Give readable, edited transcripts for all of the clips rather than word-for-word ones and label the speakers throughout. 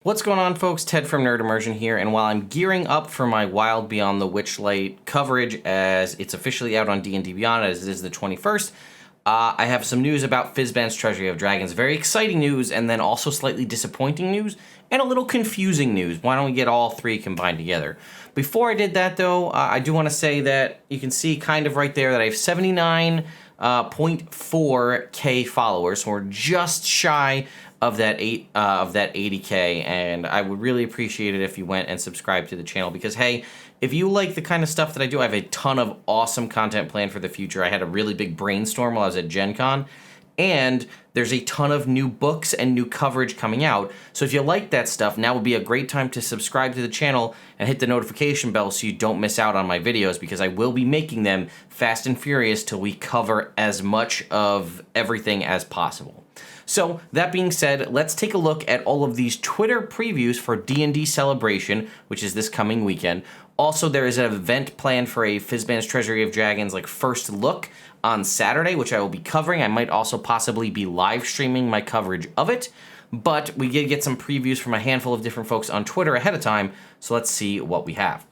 Speaker 1: What's going on, folks? Ted from Immersion here, and while I'm gearing up for my Wild Beyond the Witchlight coverage as it's officially out on D&D Beyond, as it is the 21st, I have some news about Fizban's Treasury of Dragons. Very exciting news, and then also slightly disappointing news, and a little confusing news. Why don't we get all three combined together? Before I did that, though, I do want to say that you can see kind of right there that I have 79.4K followers, so we're just shy of that 80K, and I would really appreciate it if you went and subscribed to the channel, because hey, if you like the kind of stuff that I do, I have a ton of awesome content planned for the future. I had a really big brainstorm while I was at Gen Con, and there's a ton of new books and new coverage coming out. So if you like that stuff, now would be a great time to subscribe to the channel and hit the notification bell so you don't miss out on my videos, because I will be making them fast and furious till we cover as much of everything as possible. So, that being said, let's take a look at all of these Twitter previews for D&D Celebration, which is this coming weekend. Also, there is an event planned for a Fizban's Treasury of Dragons, like, first look on Saturday, which I will be covering. I might also possibly be live streaming my coverage of it, but we did get some previews from a handful of different folks on Twitter ahead of time, so let's see what we have.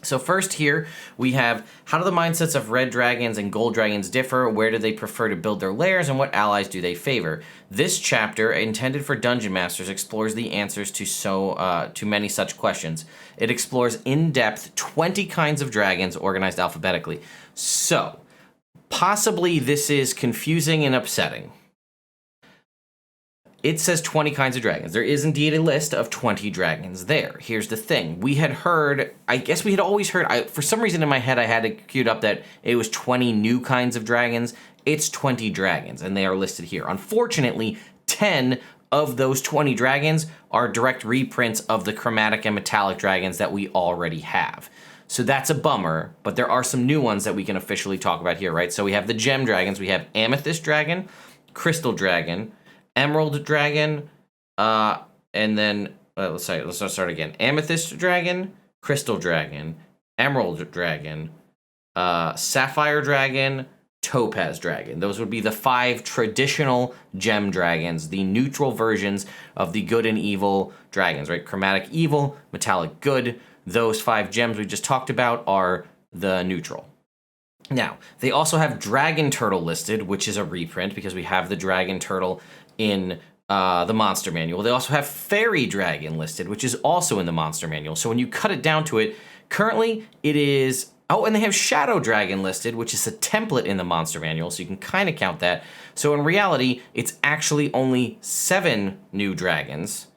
Speaker 1: So first here, we have, how do the mindsets of red dragons and gold dragons differ? Where do they prefer to build their lairs, and what allies do they favor? This chapter, intended for Dungeon Masters, explores the answers to many such questions. It explores in-depth 20 kinds of dragons organized alphabetically. So, possibly this is confusing and upsetting. It says 20 kinds of dragons. There is indeed a list of 20 dragons there. Here's the thing. We had heard, I guess we had always heard, for some reason in my head I had it queued up that it was 20 new kinds of dragons. It's 20 dragons, and they are listed here. Unfortunately, 10 of those 20 dragons are direct reprints of the chromatic and metallic dragons that we already have. So that's a bummer, but there are some new ones that we can officially talk about here, right? So we have the gem dragons. We have amethyst dragon, crystal dragon, emerald dragon, and then, let's start again. Amethyst dragon, crystal dragon, emerald dragon, sapphire dragon, topaz dragon. Those would be the 5 traditional gem dragons, the neutral versions of the good and evil dragons, right? Chromatic evil, metallic good. Those 5 gems we just talked about are the neutral. Now, they also have dragon turtle listed, which is a reprint because we have the dragon turtle in the monster manual. They also have fairy dragon listed, which is also in the monster manual. So when you cut it down to it, currently it is, oh, and they have shadow dragon listed, which is a template in the monster manual, so you can kind of count that. So in reality, it's actually only 7 new dragons,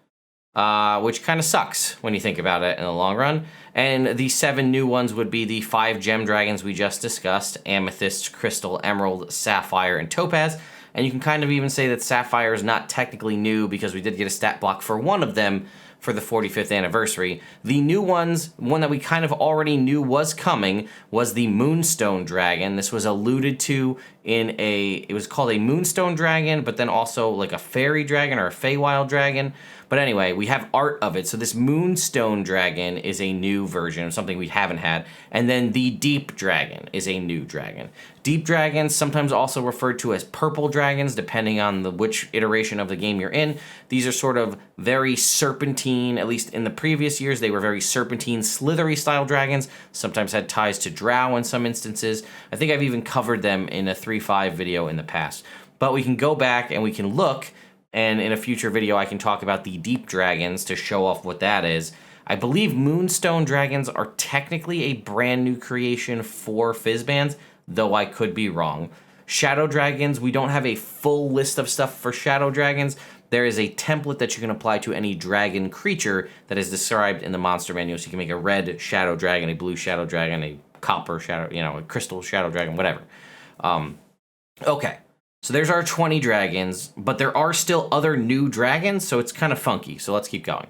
Speaker 1: which kind of sucks when you think about it in the long run. And the 7 new ones would be the 5 gem dragons we just discussed: amethyst, crystal, emerald, sapphire, and topaz. And you can kind of even say that sapphire is not technically new because we did get a stat block for one of them for the 45th anniversary. The new ones, one that we kind of already knew was coming, was the Moonstone Dragon. This was alluded to in it was called a Moonstone Dragon, but then also like a fairy dragon or a Feywild dragon. But anyway, we have art of it. So this Moonstone Dragon is a new version of something we haven't had. And then the Deep Dragon is a new dragon. Deep dragons, sometimes also referred to as purple dragons, depending on which iteration of the game you're in. These are sort of very serpentine, at least in the previous years, they were very serpentine, slithery style dragons. Sometimes had ties to drow in some instances. I think I've even covered them in a 3.5 video in the past. But we can go back and we can look, and in a future video I can talk about the deep dragons to show off what that is. I believe Moonstone Dragons are technically a brand new creation for Fizban's, though I could be wrong. Shadow Dragons, we don't have a full list of stuff for Shadow Dragons. There is a template that you can apply to any dragon creature that is described in the monster manual. So you can make a red Shadow Dragon, a blue Shadow Dragon, a copper Shadow, a crystal Shadow Dragon, whatever. Okay. So there's our 20 dragons, but there are still other new dragons, so it's kind of funky. So let's keep going.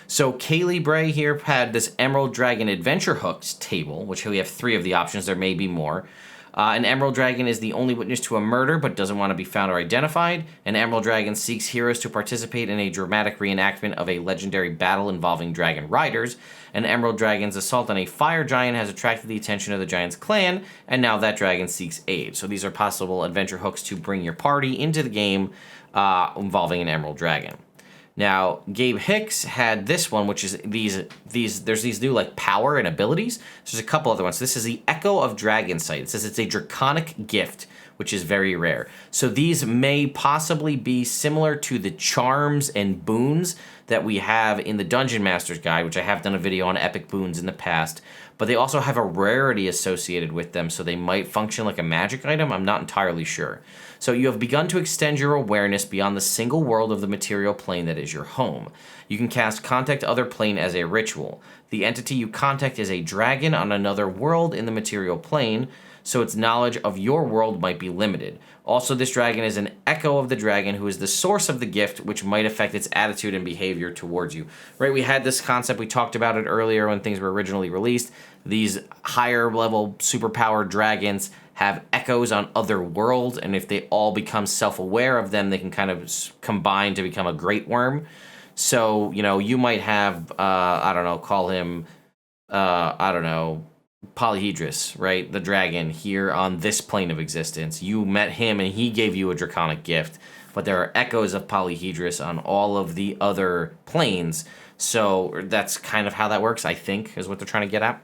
Speaker 1: So Kaylee Bray here had this Emerald Dragon Adventure Hooks table, which we have 3 of the options. There may be more. An Emerald Dragon is the only witness to a murder but doesn't want to be found or identified. An Emerald Dragon seeks heroes to participate in a dramatic reenactment of a legendary battle involving dragon riders. An Emerald Dragon's assault on a fire giant has attracted the attention of the giant's clan, and now that dragon seeks aid. So these are possible adventure hooks to bring your party into the game involving an Emerald Dragon. Now, Gabe Hicks had this one, which is there's these new like power and abilities. So there's a couple other ones. This is the Echo of Dragon Sight. It says it's a draconic gift, which is very rare. So these may possibly be similar to the charms and boons that we have in the Dungeon Master's Guide, which I have done a video on epic boons in the past, but they also have a rarity associated with them, so they might function like a magic item. I'm not entirely sure. So you have begun to extend your awareness beyond the single world of the material plane that is your home. You can cast Contact Other Plane as a ritual. The entity you contact is a dragon on another world in the material plane, so its knowledge of your world might be limited. Also, this dragon is an echo of the dragon who is the source of the gift, which might affect its attitude and behavior towards you. Right, we had this concept, we talked about it earlier when things were originally released. These higher level superpowered dragons have echoes on other worlds, and if they all become self-aware of them, they can kind of combine to become a great worm. So, you know, you might have, I don't know, call him, I don't know, Polyhedrus, right? The dragon here on this plane of existence. You met him and he gave you a draconic gift, but there are echoes of Polyhedrus on all of the other planes. So that's kind of how that works, I think, is what they're trying to get at.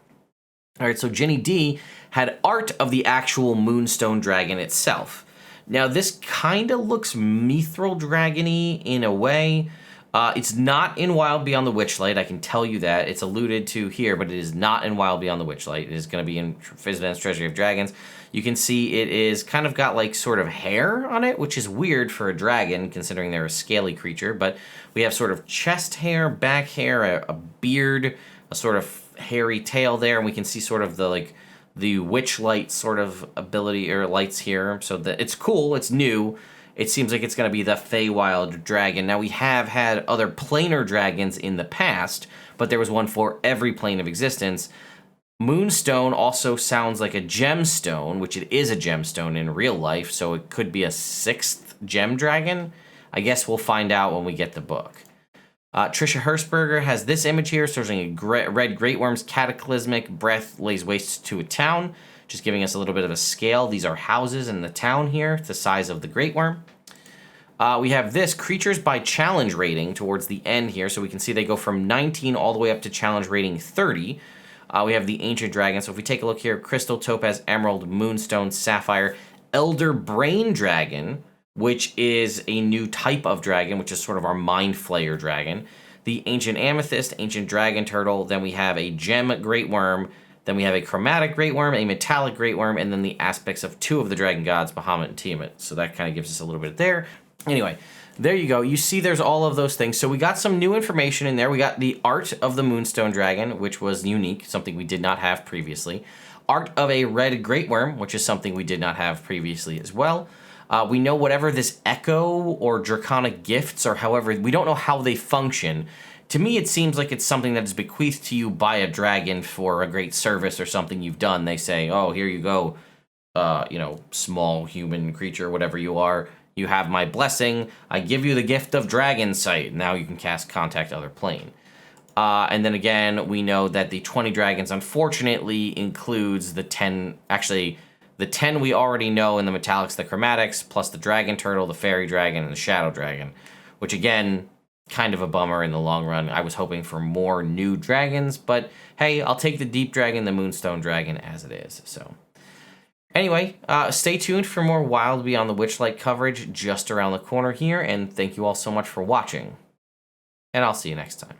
Speaker 1: All right, so Jenny D had art of the actual Moonstone Dragon itself. Now, this kind of looks mithril dragon-y in a way. It's not in Wild Beyond the Witchlight, I can tell you that. It's alluded to here, but it is not in Wild Beyond the Witchlight. It is going to be in Fizban's Treasury of Dragons. You can see it is kind of got like sort of hair on it, which is weird for a dragon, considering they're a scaly creature. But we have sort of chest hair, back hair, a beard, a sort of hairy tail there, and we can see sort of the like the witchlight sort of ability or lights here. So that it's cool, it's new. It seems like it's going to be the Feywild dragon. Now, we have had other planar dragons in the past, but there was one for every plane of existence. Moonstone also sounds like a gemstone, which it is a gemstone in real life, so it could be a 6th gem dragon. I guess we'll find out when we get the book. Trisha Hershberger has this image here, searching a red great worm's cataclysmic breath lays waste to a town. Just giving us a little bit of a scale. These are houses in the town here, the size of the Great Worm. We have this, creatures by challenge rating towards the end here. So we can see they go from 19 all the way up to challenge rating 30. We have the Ancient Dragon. So if we take a look here, Crystal, Topaz, Emerald, Moonstone, Sapphire, Elder Brain Dragon, which is a new type of dragon, which is sort of our Mind Flayer dragon. The Ancient Amethyst, Ancient Dragon Turtle. Then we have a Gem Great Worm. Then we have a chromatic great worm, a metallic great worm, and then the aspects of 2 of the dragon gods, Bahamut and Tiamat. So that kind of gives us a little bit there. Anyway, there you go. You see there's all of those things. So we got some new information in there. We got the art of the Moonstone Dragon, which was unique, something we did not have previously. Art of a red great worm, which is something we did not have previously as well. We know whatever this echo or draconic gifts or however, we don't know how they function. To me, it seems like it's something that is bequeathed to you by a dragon for a great service or something you've done. They say, oh, here you go, you know, small human creature, whatever you are. You have my blessing. I give you the gift of dragon sight. Now you can cast Contact Other Plane. And then again, we know that the 20 dragons, unfortunately, includes the 10, actually, the 10 we already know in the metallics, the chromatics, plus the dragon turtle, the fairy dragon, and the shadow dragon, which again, kind of a bummer in the long run. I was hoping for more new dragons, but hey, I'll take the deep dragon, the Moonstone Dragon, as it is. So anyway, stay tuned for more Wild Beyond the Witchlight coverage just around the corner here, and thank you all so much for watching, and I'll see you next time.